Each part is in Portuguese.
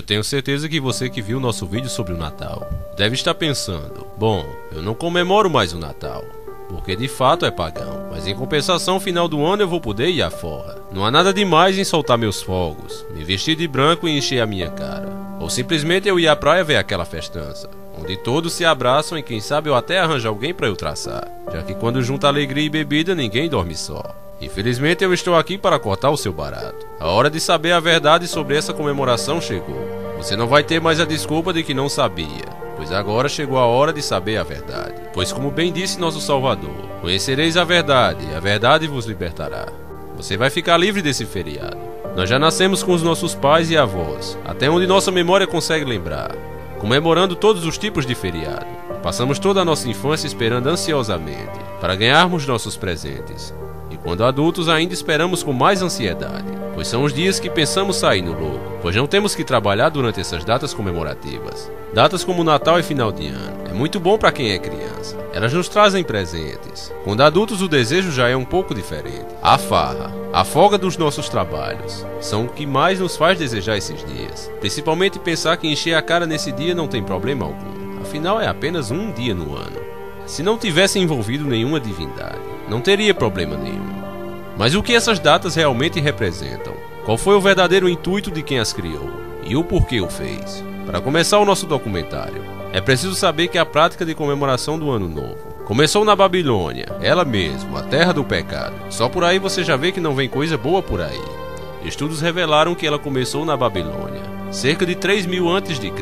tenho certeza que você que viu nosso vídeo sobre o Natal deve estar pensando: bom, eu não comemoro mais o Natal, porque de fato é pagão, mas em compensação, final do ano eu vou poder ir à forra. Não há nada demais em soltar meus fogos, me vestir de branco e encher a minha cara, ou simplesmente eu ir à praia ver aquela festança, onde todos se abraçam e quem sabe eu até arranjo alguém para eu traçar, já que quando junta alegria e bebida ninguém dorme só. Infelizmente eu estou aqui para cortar o seu barato. A hora de saber a verdade sobre essa comemoração chegou. Você não vai ter mais a desculpa de que não sabia, pois agora chegou a hora de saber a verdade. Pois como bem disse nosso Salvador, conhecereis a verdade e a verdade vos libertará. Você vai ficar livre desse feriado. Nós já nascemos com os nossos pais e avós, até onde nossa memória consegue lembrar, comemorando todos os tipos de feriado. Passamos toda a nossa infância esperando ansiosamente para ganharmos nossos presentes. E quando adultos ainda esperamos com mais ansiedade, pois são os dias que pensamos sair no lucro, pois não temos que trabalhar durante essas datas comemorativas. Datas como Natal e final de ano é muito bom para quem é criança. Elas nos trazem presentes. Quando adultos o desejo já é um pouco diferente. A farra, a folga dos nossos trabalhos, são o que mais nos faz desejar esses dias. Principalmente pensar que encher a cara nesse dia não tem problema algum. Afinal é apenas um dia no ano. Se não tivesse envolvido nenhuma divindade, não teria problema nenhum. Mas o que essas datas realmente representam? Qual foi o verdadeiro intuito de quem as criou? E o porquê o fez? Para começar o nosso documentário, é preciso saber que a prática de comemoração do Ano Novo começou na Babilônia, ela mesma, a terra do pecado. Só por aí você já vê que não vem coisa boa por aí. Estudos revelaram que ela começou na Babilônia, cerca de 3000 a.C.,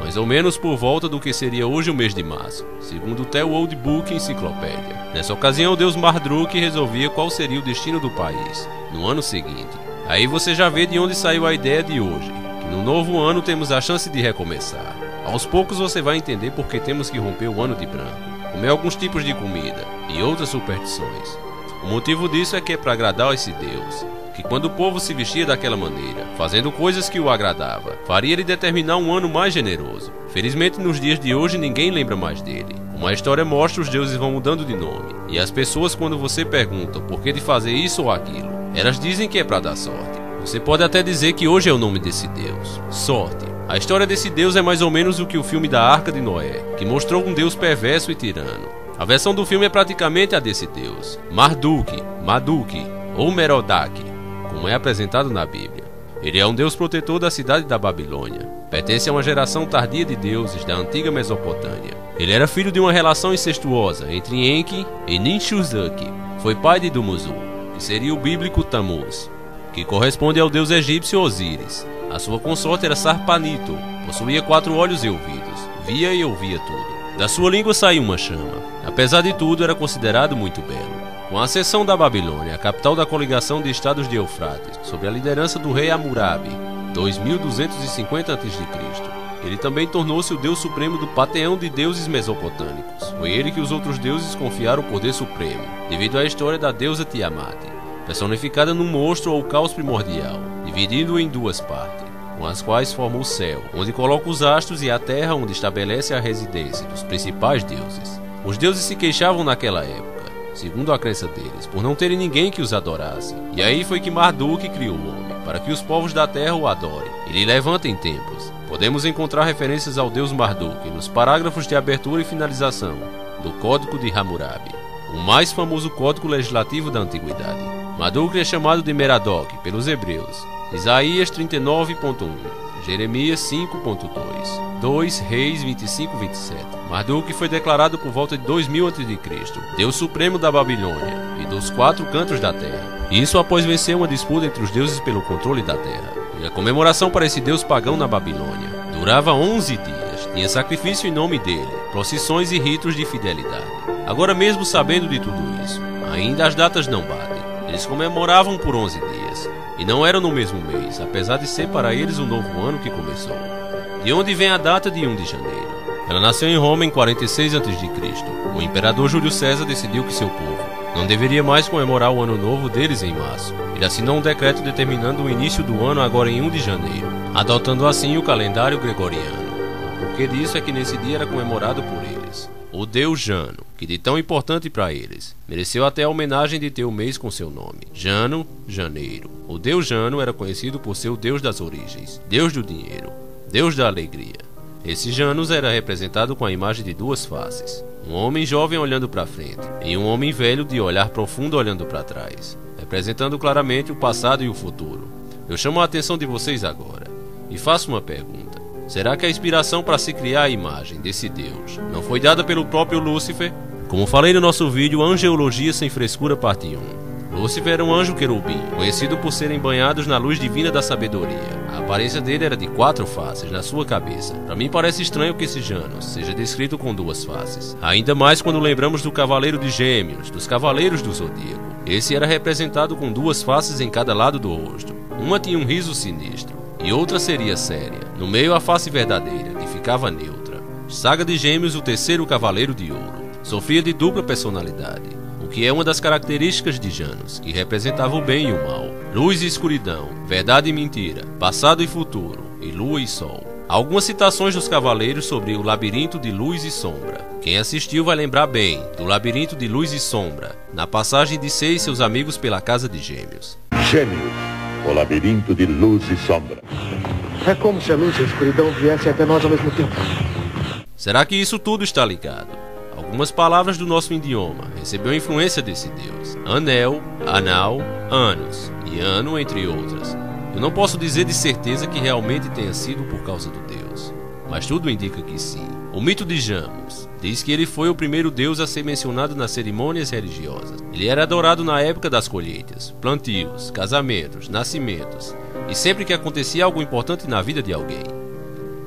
mais ou menos por volta do que seria hoje o mês de março, segundo o The Old Book Enciclopédia. Nessa ocasião, o deus Marduk resolvia qual seria o destino do país no ano seguinte. Aí você já vê de onde saiu a ideia de hoje, que no novo ano temos a chance de recomeçar. Aos poucos você vai entender por que temos que romper o ano de branco, comer alguns tipos de comida e outras superstições. O motivo disso é que é para agradar esse deus, que quando o povo se vestia daquela maneira, fazendo coisas que o agradava, faria ele determinar um ano mais generoso. Felizmente nos dias de hoje ninguém lembra mais dele. Como a história mostra, os deuses vão mudando de nome, e as pessoas, quando você pergunta o porquê de fazer isso ou aquilo, elas dizem que é para dar sorte. Você pode até dizer que hoje é o nome desse deus, sorte. A história desse deus é mais ou menos o que o filme da Arca de Noé, que mostrou um deus perverso e tirano. A versão do filme é praticamente a desse deus, Marduk ou Merodach, como é apresentado na Bíblia. Ele é um deus protetor da cidade da Babilônia. Pertence a uma geração tardia de deuses da antiga Mesopotâmia. Ele era filho de uma relação incestuosa entre Enki e Ninshuzaki. Foi pai de Dumuzi, que seria o bíblico Tammuz, que corresponde ao deus egípcio Osíris. A sua consorte era Sarpanito, possuía 4 olhos e ouvidos, via e ouvia tudo. Da sua língua saía uma chama. Apesar de tudo, era considerado muito belo. Com a ascensão da Babilônia, a capital da coligação de estados de Eufrates, sob a liderança do rei Hammurabi, 2250 a.C., ele também tornou-se o deus supremo do panteão de deuses mesopotâmicos. Foi ele que os outros deuses confiaram o poder supremo, devido à história da deusa Tiamat, personificada num monstro ou caos primordial, dividindo-o em 2 partes, com as quais forma o céu, onde coloca os astros, e a terra, onde estabelece a residência dos principais deuses. Os deuses se queixavam naquela época, segundo a crença deles, por não terem ninguém que os adorasse. E aí foi que Marduk criou o homem, para que os povos da terra o adorem e lhe levantem templos. Podemos encontrar referências ao deus Marduk nos parágrafos de abertura e finalização do Código de Hammurabi, o mais famoso código legislativo da antiguidade. Marduk é chamado de Merodach pelos hebreus. Isaías 39.1, Jeremias 5.2, 2 Reis 25:27. Marduk foi declarado por volta de 2000 a.C., deus supremo da Babilônia e dos 4 cantos da terra. Isso após vencer uma disputa entre os deuses pelo controle da terra. E a comemoração para esse deus pagão na Babilônia durava 11 dias. Tinha sacrifício em nome dele, procissões e ritos de fidelidade. Agora, mesmo sabendo de tudo isso, ainda as datas não batem. Eles comemoravam por 11 dias, e não eram no mesmo mês, apesar de ser para eles o novo ano que começou. De onde vem a data de 1 de janeiro? Ela nasceu em Roma em 46 a.C. O imperador Júlio César decidiu que seu povo não deveria mais comemorar o ano novo deles em março. Ele assinou um decreto determinando o início do ano agora em 1 de janeiro, adotando assim o calendário gregoriano. O porquê disso é que nesse dia era comemorado por eles o deus Jano, que de tão importante para eles, mereceu até a homenagem de ter o mês com seu nome, Jano, janeiro, O deus Jano era conhecido por ser o deus das origens, deus do dinheiro, deus da alegria. Esse Janus era representado com a imagem de duas faces, um homem jovem olhando para frente e um homem velho de olhar profundo olhando para trás, representando claramente o passado e o futuro. Eu chamo a atenção de vocês agora e faço uma pergunta. Será que a inspiração para se criar a imagem desse deus não foi dada pelo próprio Lúcifer? Como falei no nosso vídeo Angeologia Sem Frescura Parte 1, Lúcifer era um anjo querubim, conhecido por serem banhados na luz divina da sabedoria. A aparência dele era de 4 faces na sua cabeça. Para mim parece estranho que esse Janus seja descrito com 2 faces. Ainda mais quando lembramos do Cavaleiro de Gêmeos, dos Cavaleiros do Zodíaco. Esse era representado com 2 faces em cada lado do rosto. Uma tinha um riso sinistro e outra seria séria. No meio a face verdadeira, que ficava neutra. Saga de Gêmeos, o terceiro Cavaleiro de Ouro. Sofria de dupla personalidade, que é uma das características de Janus, que representava o bem e o mal, luz e escuridão, verdade e mentira, passado e futuro, e lua e sol. Algumas citações dos cavaleiros sobre o labirinto de luz e sombra. Quem assistiu vai lembrar bem do labirinto de luz e sombra, na passagem de Sei e seus amigos pela casa de Gêmeos. Gêmeos, o labirinto de luz e sombra. É como se a luz e a escuridão viessem até nós ao mesmo tempo. Será que isso tudo está ligado? Algumas palavras do nosso idioma recebeu influência desse deus. Anel, anal, anos e ano, entre outras. Eu não posso dizer de certeza que realmente tenha sido por causa do deus, mas tudo indica que sim. O mito de Janus diz que ele foi o primeiro deus a ser mencionado nas cerimônias religiosas. Ele era adorado na época das colheitas, plantios, casamentos, nascimentos e sempre que acontecia algo importante na vida de alguém.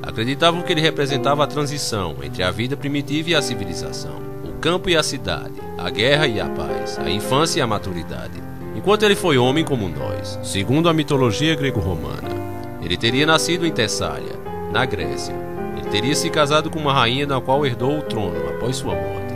Acreditavam que ele representava a transição entre a vida primitiva e a civilização, o campo e a cidade, a guerra e a paz, a infância e a maturidade. Enquanto ele foi homem como nós, segundo a mitologia grego-romana, ele teria nascido em Tessália, na Grécia. Ele teria se casado com uma rainha na qual herdou o trono após sua morte.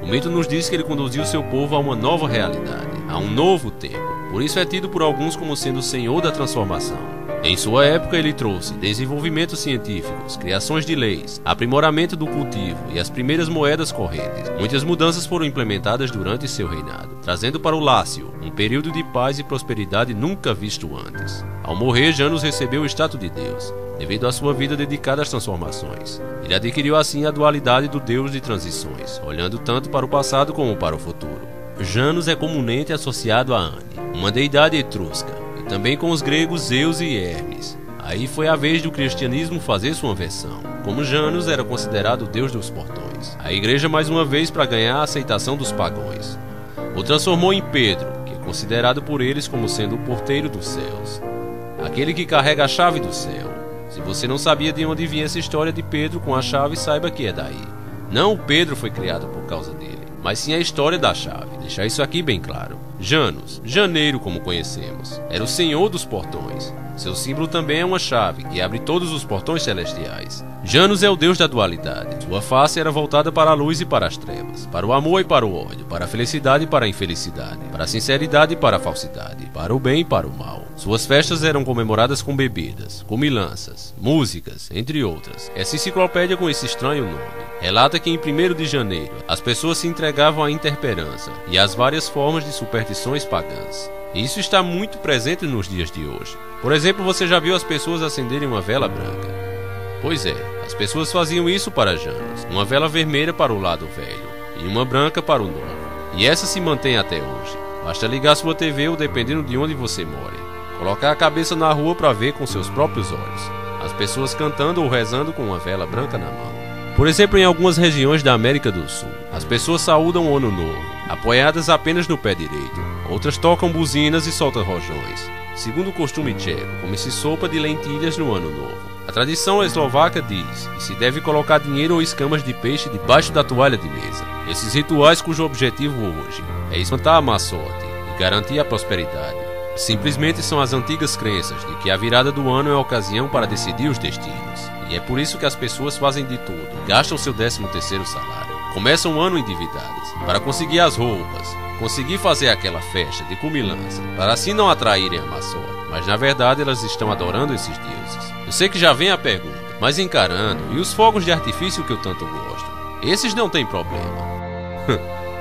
O mito nos diz que ele conduziu seu povo a uma nova realidade, a um novo tempo. Por isso é tido por alguns como sendo o senhor da transformação. Em sua época ele trouxe desenvolvimentos científicos, criações de leis, aprimoramento do cultivo e as primeiras moedas correntes. Muitas mudanças foram implementadas durante seu reinado, trazendo para o Lácio um período de paz e prosperidade nunca visto antes. Ao morrer, Janus recebeu o status de Deus, devido à sua vida dedicada às transformações. Ele adquiriu assim a dualidade do Deus de transições, olhando tanto para o passado como para o futuro. Janus é comumente associado a Ane, uma deidade etrusca, também com os gregos Zeus e Hermes. Aí foi a vez do cristianismo fazer sua versão. Como Janus era considerado o deus dos portões, a igreja mais uma vez para ganhar a aceitação dos pagãos o transformou em Pedro, que é considerado por eles como sendo o porteiro dos céus, aquele que carrega a chave do céu. Se você não sabia de onde vinha essa história de Pedro com a chave, saiba que é daí. Não o Pedro foi criado por causa dele, mas sim a história da chave. Deixar isso aqui bem claro. Janus, janeiro como conhecemos, era o senhor dos portões. Seu símbolo também é uma chave que abre todos os portões celestiais. Janus é o deus da dualidade. Sua face era voltada para a luz e para as trevas, para o amor e para o ódio, para a felicidade e para a infelicidade, para a sinceridade e para a falsidade, para o bem e para o mal. Suas festas eram comemoradas com bebidas, comilanças, músicas, entre outras. Essa enciclopédia com esse estranho nome relata que em 1º de janeiro as pessoas se entregavam à interperança e às várias formas de superstições pagãs. Isso está muito presente nos dias de hoje. Por exemplo, você já viu as pessoas acenderem uma vela branca? Pois é, as pessoas faziam isso para Janus, uma vela vermelha para o lado velho e uma branca para o novo. E essa se mantém até hoje. Basta ligar sua TV ou dependendo de onde você mora, colocar a cabeça na rua para ver com seus próprios olhos as pessoas cantando ou rezando com uma vela branca na mão. Por exemplo, em algumas regiões da América do Sul, as pessoas saúdam o Ano Novo, apoiadas apenas no pé direito. Outras tocam buzinas e soltam rojões. Segundo o costume tcheco, come-se sopa de lentilhas no Ano Novo. A tradição eslovaca diz que se deve colocar dinheiro ou escamas de peixe debaixo da toalha de mesa. Esses rituais cujo objetivo hoje é espantar a má sorte e garantir a prosperidade, simplesmente são as antigas crenças de que a virada do ano é a ocasião para decidir os destinos. E é por isso que as pessoas fazem de tudo, gastam seu 13º salário, começam o ano endividadas, para conseguir as roupas, conseguir fazer aquela festa de comilança, para assim não atraírem a má sorte. Mas na verdade elas estão adorando esses deuses. Eu sei que já vem a pergunta, mas encarando, e os fogos de artifício que eu tanto gosto? Esses não tem problema.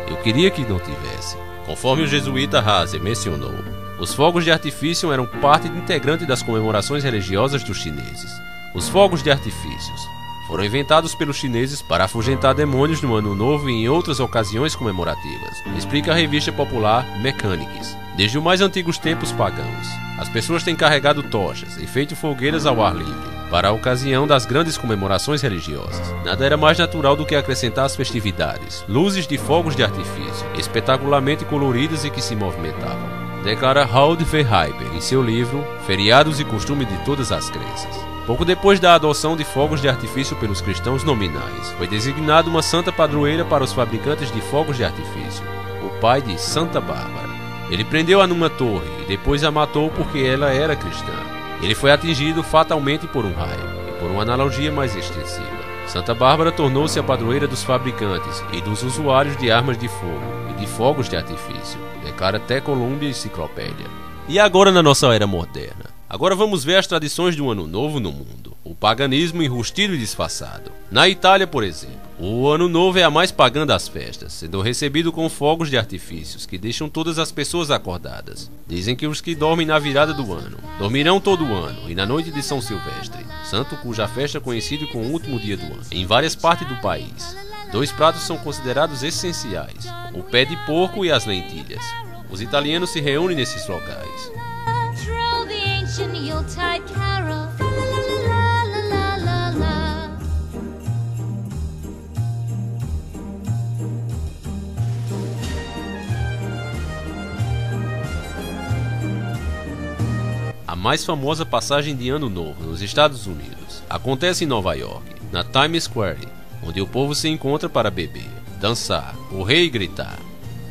Eu queria que não tivesse. Conforme o jesuíta Haase mencionou, Os fogos de artifício eram parte integrante das comemorações religiosas dos chineses. Os fogos de artifícios foram inventados pelos chineses para afugentar demônios no Ano Novo e em outras ocasiões comemorativas, explica a revista popular Mechanics. Desde os mais antigos tempos pagãos, as pessoas têm carregado tochas e feito fogueiras ao ar livre para a ocasião das grandes comemorações religiosas. Nada era mais natural do que acrescentar às festividades luzes de fogos de artifício, espetacularmente coloridas e que se movimentavam, declara Howard Verheiber em seu livro Feriados e Costume de Todas as Crenças. Pouco depois da adoção de fogos de artifício pelos cristãos nominais, foi designada uma santa padroeira para os fabricantes de fogos de artifício, o pai de Santa Bárbara. Ele prendeu-a numa torre e depois a matou porque ela era cristã. Ele foi atingido fatalmente por um raio, e por uma analogia mais extensiva, Santa Bárbara tornou-se a padroeira dos fabricantes e dos usuários de armas de fogo e de fogos de artifício, declara até Columbia Enciclopédia. E agora na nossa era moderna? Agora vamos ver as tradições do Ano Novo no mundo. O paganismo enrustido e disfarçado. Na Itália, por exemplo, o Ano Novo é a mais pagã das festas, sendo recebido com fogos de artifícios que deixam todas as pessoas acordadas. Dizem que os que dormem na virada do ano dormirão todo o ano e na noite de São Silvestre, santo cuja festa é conhecida como o último dia do ano. Em várias partes do país, 2 pratos são considerados essenciais: o pé de porco e as lentilhas. Os italianos se reúnem nesses locais. A mais famosa passagem de Ano Novo nos Estados Unidos acontece em Nova York, na Times Square, onde o povo se encontra para beber, dançar, correr e gritar.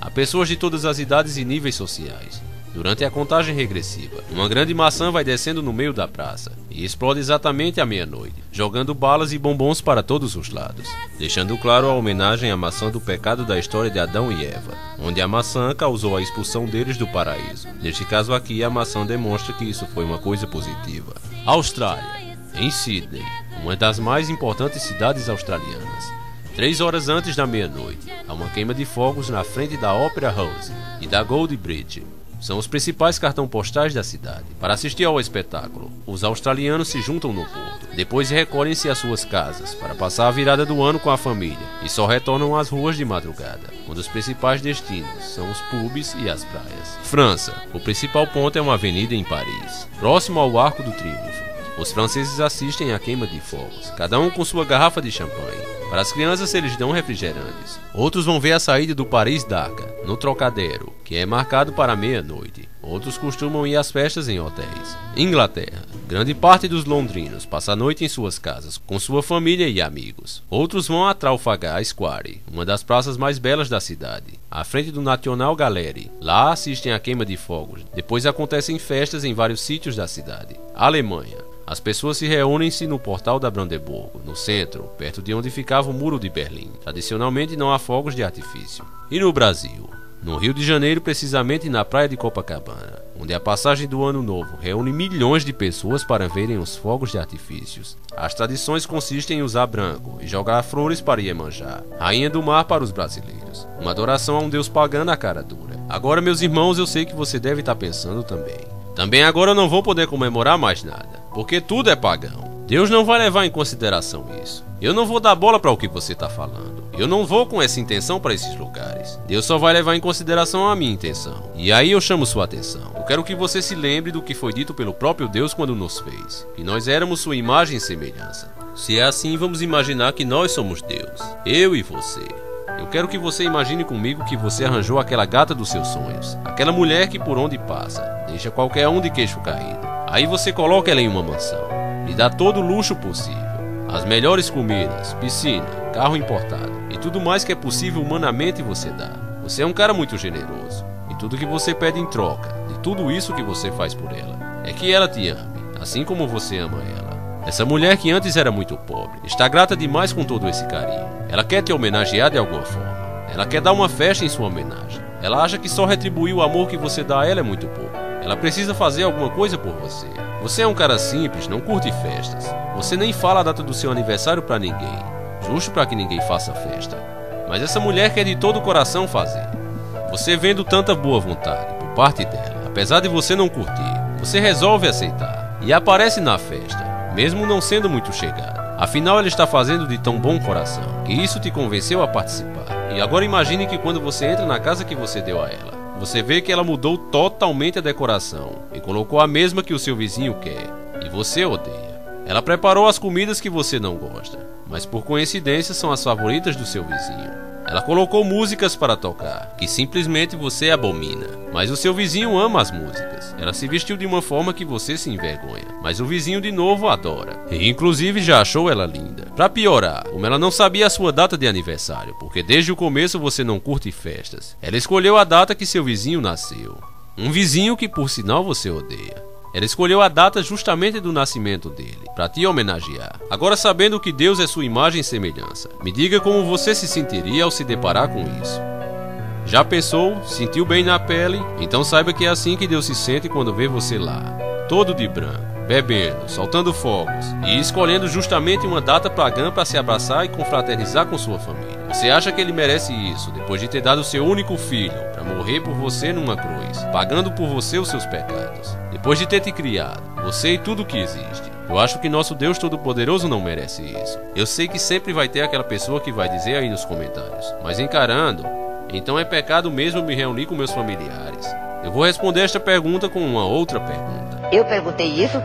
Há pessoas de todas as idades e níveis sociais. Durante a contagem regressiva, uma grande maçã vai descendo no meio da praça e explode exatamente à meia-noite, jogando balas e bombons para todos os lados, deixando claro a homenagem à maçã do pecado da história de Adão e Eva, onde a maçã causou a expulsão deles do paraíso. Neste caso aqui, a maçã demonstra que isso foi uma coisa positiva. Austrália, em Sydney, uma das mais importantes cidades australianas. 3 horas antes da meia-noite, há uma queima de fogos na frente da Opera House e da Gold Bridge. São os principais cartões postais da cidade. Para assistir ao espetáculo, os australianos se juntam no porto. Depois recolhem-se às suas casas para passar a virada do ano com a família e só retornam às ruas de madrugada, onde os principais destinos são os pubs e as praias. França. O principal ponto é uma avenida em Paris, próximo ao Arco do Triunfo. Os franceses assistem à queima de fogos, cada um com sua garrafa de champanhe. Para as crianças eles dão refrigerantes. Outros vão ver a saída do Paris-Dakar, no Trocadero, que é marcado para meia-noite. Outros costumam ir às festas em hotéis. Inglaterra. Grande parte dos londrinos passa a noite em suas casas, com sua família e amigos. Outros vão a Trafalgar Square, uma das praças mais belas da cidade, à frente do National Gallery. Lá assistem à queima de fogos. Depois acontecem festas em vários sítios da cidade. Alemanha. As pessoas se reúnem-se no Portal da Brandeburgo, no centro, perto de onde ficava o Muro de Berlim. Tradicionalmente não há fogos de artifício. E no Brasil? No Rio de Janeiro, precisamente na praia de Copacabana, onde a passagem do Ano Novo reúne milhões de pessoas para verem os fogos de artifícios. As tradições consistem em usar branco e jogar flores para Iemanjá, rainha do mar para os brasileiros. Uma adoração a um deus pagão na cara dura. Agora, meus irmãos, eu sei que você deve estar pensando também agora eu não vou poder comemorar mais nada, porque tudo é pagão. Deus não vai levar em consideração isso. Eu não vou dar bola para o que você está falando. Eu não vou com essa intenção para esses lugares. Deus só vai levar em consideração a minha intenção. E aí eu chamo sua atenção. Eu quero que você se lembre do que foi dito pelo próprio Deus quando nos fez, que nós éramos sua imagem e semelhança. Se é assim, vamos imaginar que nós somos Deus, eu e você. Eu quero que você imagine comigo que você arranjou aquela gata dos seus sonhos, aquela mulher que por onde passa, deixa qualquer um de queixo caído. Aí você coloca ela em uma mansão, lhe dá todo o luxo possível, as melhores comidas, piscina, carro importado e tudo mais que é possível humanamente você dá. Você é um cara muito generoso e tudo que você pede em troca de tudo isso que você faz por ela é que ela te ame, assim como você ama ela. Essa mulher que antes era muito pobre está grata demais com todo esse carinho. Ela quer te homenagear de alguma forma. Ela quer dar uma festa em sua homenagem. Ela acha que só retribuir o amor que você dá a ela é muito pouco. Ela precisa fazer alguma coisa por você. Você é um cara simples, não curte festas. Você nem fala a data do seu aniversário pra ninguém, justo pra que ninguém faça festa. Mas essa mulher quer de todo o coração fazer. Você vendo tanta boa vontade por parte dela, apesar de você não curtir, você resolve aceitar e aparece na festa, mesmo não sendo muito chegado. Afinal, ela está fazendo de tão bom coração que isso te convenceu a participar. E agora imagine que quando você entra na casa que você deu a ela, você vê que ela mudou totalmente a decoração e colocou a mesma que o seu vizinho quer e você odeia. Ela preparou as comidas que você não gosta, mas por coincidência são as favoritas do seu vizinho. Ela colocou músicas para tocar, que simplesmente você abomina, mas o seu vizinho ama as músicas. Ela se vestiu de uma forma que você se envergonha, mas o vizinho de novo adora, e inclusive já achou ela linda. Pra piorar, como ela não sabia a sua data de aniversário, porque desde o começo você não curte festas, ela escolheu a data que seu vizinho nasceu. Um vizinho que por sinal você odeia. Ela escolheu a data justamente do nascimento dele, para te homenagear. Agora, sabendo que Deus é sua imagem e semelhança, me diga como você se sentiria ao se deparar com isso. Já pensou? Sentiu bem na pele? Então saiba que é assim que Deus se sente quando vê você lá, todo de branco, bebendo, soltando fogos e escolhendo justamente uma data pagã para se abraçar e confraternizar com sua família. Você acha que ele merece isso depois de ter dado seu único filho para morrer por você numa cruz, pagando por você os seus pecados? Depois de ter te criado, você e tudo que existe. Eu acho que nosso Deus Todo-Poderoso não merece isso. Eu sei que sempre vai ter aquela pessoa que vai dizer aí nos comentários, mas encarando, então é pecado mesmo me reunir com meus familiares. Eu vou responder esta pergunta com uma outra pergunta. Eu perguntei isso?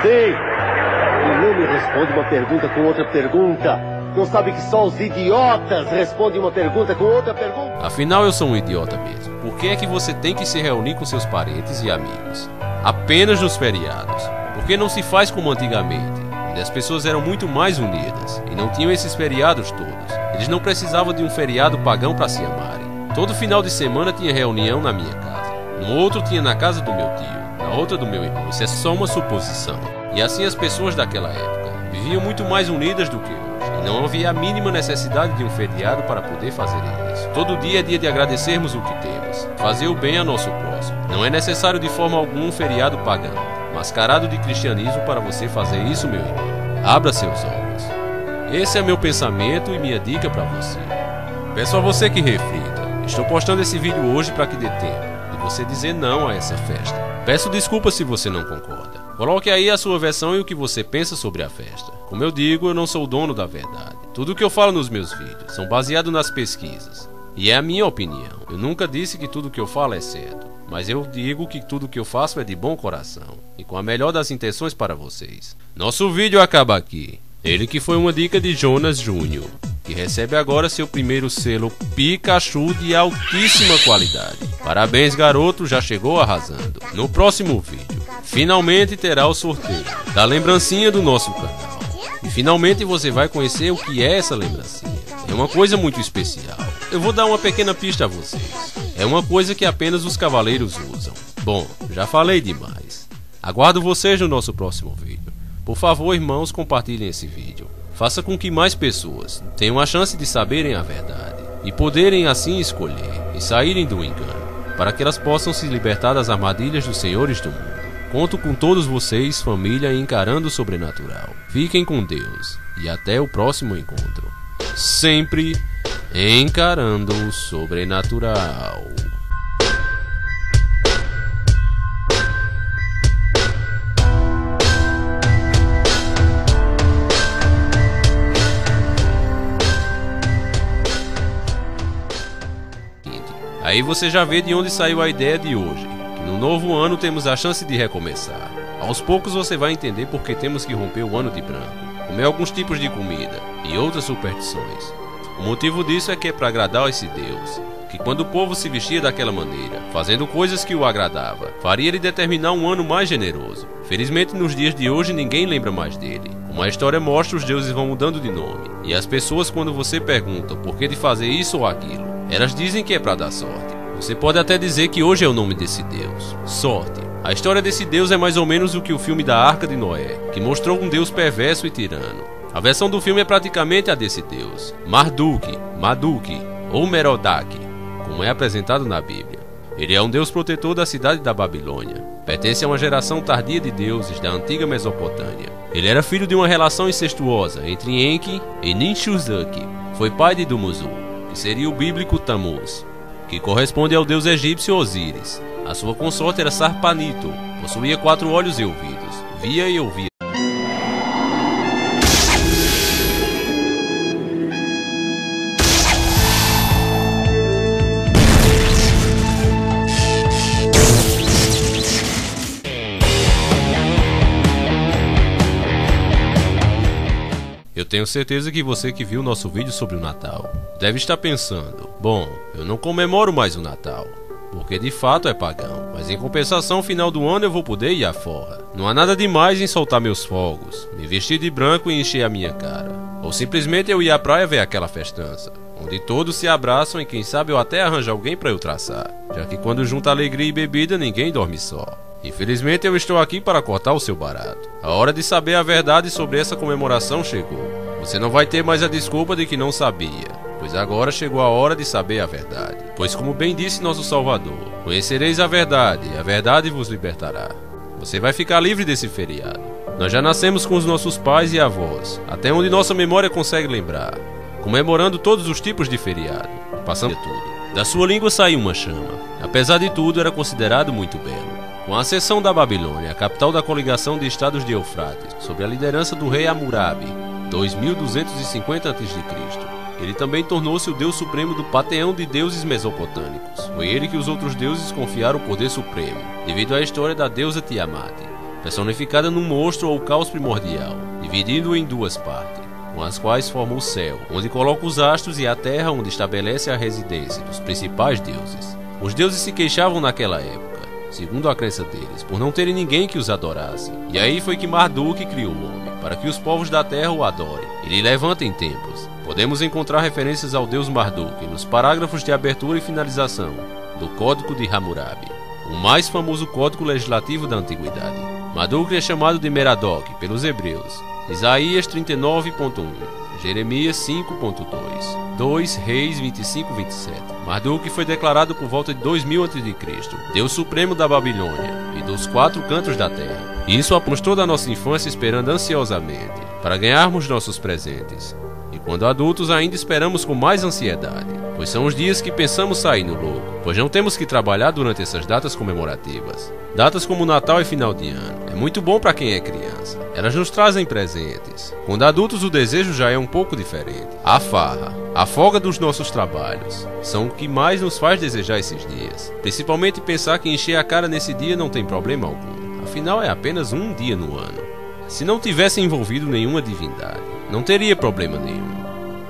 Sim. E não me responde uma pergunta com outra pergunta. Não sabe que só os idiotas respondem uma pergunta com outra pergunta? Afinal, eu sou um idiota mesmo. Por que é que você tem que se reunir com seus parentes e amigos apenas nos feriados? Por que não se faz como antigamente, onde as pessoas eram muito mais unidas e não tinham esses feriados todos? Eles não precisavam de um feriado pagão para se amarem. Todo final de semana tinha reunião na minha casa. No outro tinha na casa do meu tio, na outra do meu irmão. Isso é só uma suposição. E assim as pessoas daquela época viviam muito mais unidas do que hoje. E não havia a mínima necessidade de um feriado para poder fazer isso. Todo dia é dia de agradecermos o que temos, fazer o bem a nosso próximo. Não é necessário de forma alguma um feriado pagão, mascarado de cristianismo para você fazer isso, meu irmão. Abra seus olhos. Esse é meu pensamento e minha dica para você. Peço a você que reflita. Estou postando esse vídeo hoje para que dê tempo de você dizer não a essa festa. Peço desculpas se você não concorda. Coloque aí a sua versão e o que você pensa sobre a festa. Como eu digo, eu não sou o dono da verdade. Tudo o que eu falo nos meus vídeos são baseados nas pesquisas. E é a minha opinião. Eu nunca disse que tudo o que eu falo é certo. Mas eu digo que tudo o que eu faço é de bom coração e com a melhor das intenções para vocês. Nosso vídeo acaba aqui. Ele que foi uma dica de Jonas Júnior, que recebe agora seu primeiro selo Pikachu de altíssima qualidade. Parabéns, garoto, já chegou arrasando. No próximo vídeo, finalmente terá o sorteio da lembrancinha do nosso canal. E finalmente você vai conhecer o que é essa lembrancinha. É uma coisa muito especial. Eu vou dar uma pequena pista a vocês. É uma coisa que apenas os cavaleiros usam. Bom, já falei demais. Aguardo vocês no nosso próximo vídeo. Por favor, irmãos, compartilhem esse vídeo. Faça com que mais pessoas tenham a chance de saberem a verdade e poderem assim escolher e saírem do engano, para que elas possam se libertar das armadilhas dos senhores do mundo. Conto com todos vocês, família, encarando o sobrenatural. Fiquem com Deus e até o próximo encontro. Sempre encarando o sobrenatural. Aí você já vê de onde saiu a ideia de hoje, que no novo ano temos a chance de recomeçar. Aos poucos você vai entender por que temos que romper o ano de branco, comer alguns tipos de comida e outras superstições. O motivo disso é que é para agradar a esse Deus, que quando o povo se vestia daquela maneira, fazendo coisas que o agradava, faria ele determinar um ano mais generoso. Felizmente nos dias de hoje ninguém lembra mais dele. Como a história mostra, os deuses vão mudando de nome, e as pessoas, quando você pergunta por que de fazer isso ou aquilo, elas dizem que é para dar sorte. Você pode até dizer que hoje é o nome desse Deus, sorte. A história desse Deus é mais ou menos o que o filme da Arca de Noé, que mostrou um Deus perverso e tirano. A versão do filme é praticamente a desse Deus, Marduk ou Merodach, como é apresentado na Bíblia. Ele é um Deus protetor da cidade da Babilônia. Pertence a uma geração tardia de deuses da antiga Mesopotâmia. Ele era filho de uma relação incestuosa entre Enki e Ninshuzaki. Foi pai de Dumuzu, que seria o bíblico Tammuz. que corresponde ao deus egípcio Osíris. A sua consorte era Sarpanito, possuía 4 olhos e ouvidos, via e ouvia. Eu tenho certeza que você que viu nosso vídeo sobre o Natal deve estar pensando: bom, eu não comemoro mais o Natal, porque de fato é pagão, mas em compensação, final do ano eu vou poder ir à forra. Não há nada demais em soltar meus fogos, me vestir de branco e encher a minha cara, ou simplesmente eu ir à praia ver aquela festança, onde todos se abraçam e quem sabe eu até arranjo alguém para eu traçar, já que quando junta alegria e bebida ninguém dorme só. Infelizmente eu estou aqui para cortar o seu barato. A hora de saber a verdade sobre essa comemoração chegou. Você não vai ter mais a desculpa de que não sabia, pois agora chegou a hora de saber a verdade. Pois como bem disse nosso Salvador, conhecereis a verdade e a verdade vos libertará. Você vai ficar livre desse feriado. Nós já nascemos com os nossos pais e avós, até onde nossa memória consegue lembrar, comemorando todos os tipos de feriado, passando de tudo. Da sua língua saiu uma chama. Apesar de tudo, era considerado muito belo. Com a ascensão da Babilônia, a capital da coligação de estados de Eufrates, sob a liderança do rei Hammurabi, 2250 a.C., ele também tornou-se o deus supremo do panteão de deuses mesopotâmicos. Foi ele que os outros deuses confiaram o poder supremo, devido à história da deusa Tiamat, personificada num monstro ou caos primordial, dividido em 2 partes, com as quais forma o céu, onde coloca os astros, e a terra, onde estabelece a residência dos principais deuses. Os deuses se queixavam naquela época, segundo a crença deles, por não terem ninguém que os adorasse. E aí foi que Marduk criou o homem, para que os povos da terra o adorem e lhe levantem templos. Podemos encontrar referências ao deus Marduk nos parágrafos de abertura e finalização do Código de Hammurabi, o mais famoso código legislativo da antiguidade. Marduk é chamado de Merodach pelos hebreus. Isaías 39.1, Jeremias 5.2, 2 Reis 25:27. Marduk foi declarado por volta de 2000 a.C., Deus Supremo da Babilônia e dos 4 cantos da terra. Isso após toda a nossa infância esperando ansiosamente para ganharmos nossos presentes. E quando adultos ainda esperamos com mais ansiedade, pois são os dias que pensamos sair no lucro, pois não temos que trabalhar durante essas datas comemorativas. Datas como Natal e final de ano é muito bom para quem é criança. Elas nos trazem presentes. Quando adultos o desejo já é um pouco diferente. A farra, a folga dos nossos trabalhos, são o que mais nos faz desejar esses dias. Principalmente pensar que encher a cara nesse dia não tem problema algum. Afinal é apenas um dia no ano. Se não tivesse envolvido nenhuma divindade, não teria problema nenhum.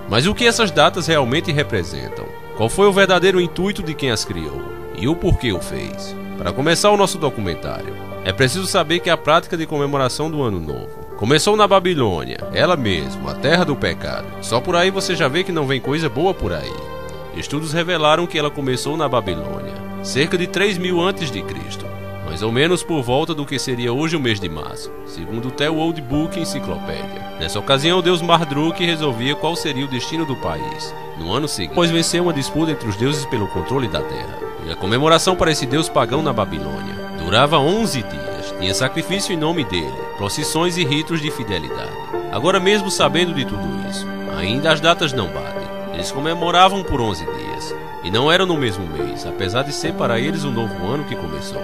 Mas o que essas datas realmente representam? Qual foi o verdadeiro intuito de quem as criou? E o porquê o fez? Para começar o nosso documentário, é preciso saber que a prática de comemoração do Ano Novo começou na Babilônia, ela mesma, a terra do pecado. Só por aí você já vê que não vem coisa boa por aí. Estudos revelaram que ela começou na Babilônia, cerca de 3000 a.C., mais ou menos por volta do que seria hoje o mês de março, segundo o The Old Book Enciclopédia. Nessa ocasião, o deus Marduk resolvia qual seria o destino do país no ano seguinte, após vencer uma disputa entre os deuses pelo controle da terra. E a comemoração para esse deus pagão na Babilônia durava 11 dias, tinha sacrifício em nome dele, procissões e ritos de fidelidade. Agora, mesmo sabendo de tudo isso, ainda as datas não batem. Eles comemoravam por 11 dias, e não eram no mesmo mês, apesar de ser para eles o novo ano que começou.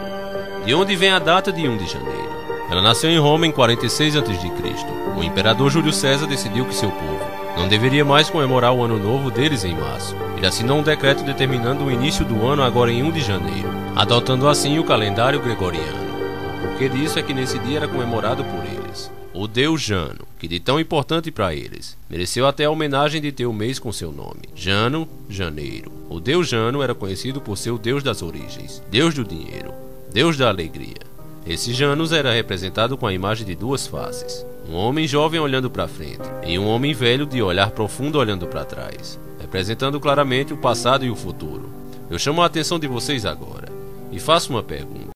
De onde vem a data de 1 de janeiro? Ela nasceu em Roma em 46 a.C. O imperador Júlio César decidiu que seu povo não deveria mais comemorar o ano novo deles em março. Ele assinou um decreto determinando o início do ano agora em 1 de janeiro, adotando assim o calendário gregoriano. O porquê disso é que nesse dia era comemorado por eles o deus Jano, que de tão importante para eles, mereceu até a homenagem de ter o mês com seu nome, Jano, janeiro. O deus Jano era conhecido por ser o deus das origens, deus do dinheiro, deus da alegria. Esse Janus era representado com a imagem de 2 faces, um homem jovem olhando para frente e um homem velho de olhar profundo olhando para trás, representando claramente o passado e o futuro. Eu chamo a atenção de vocês agora e faço uma pergunta.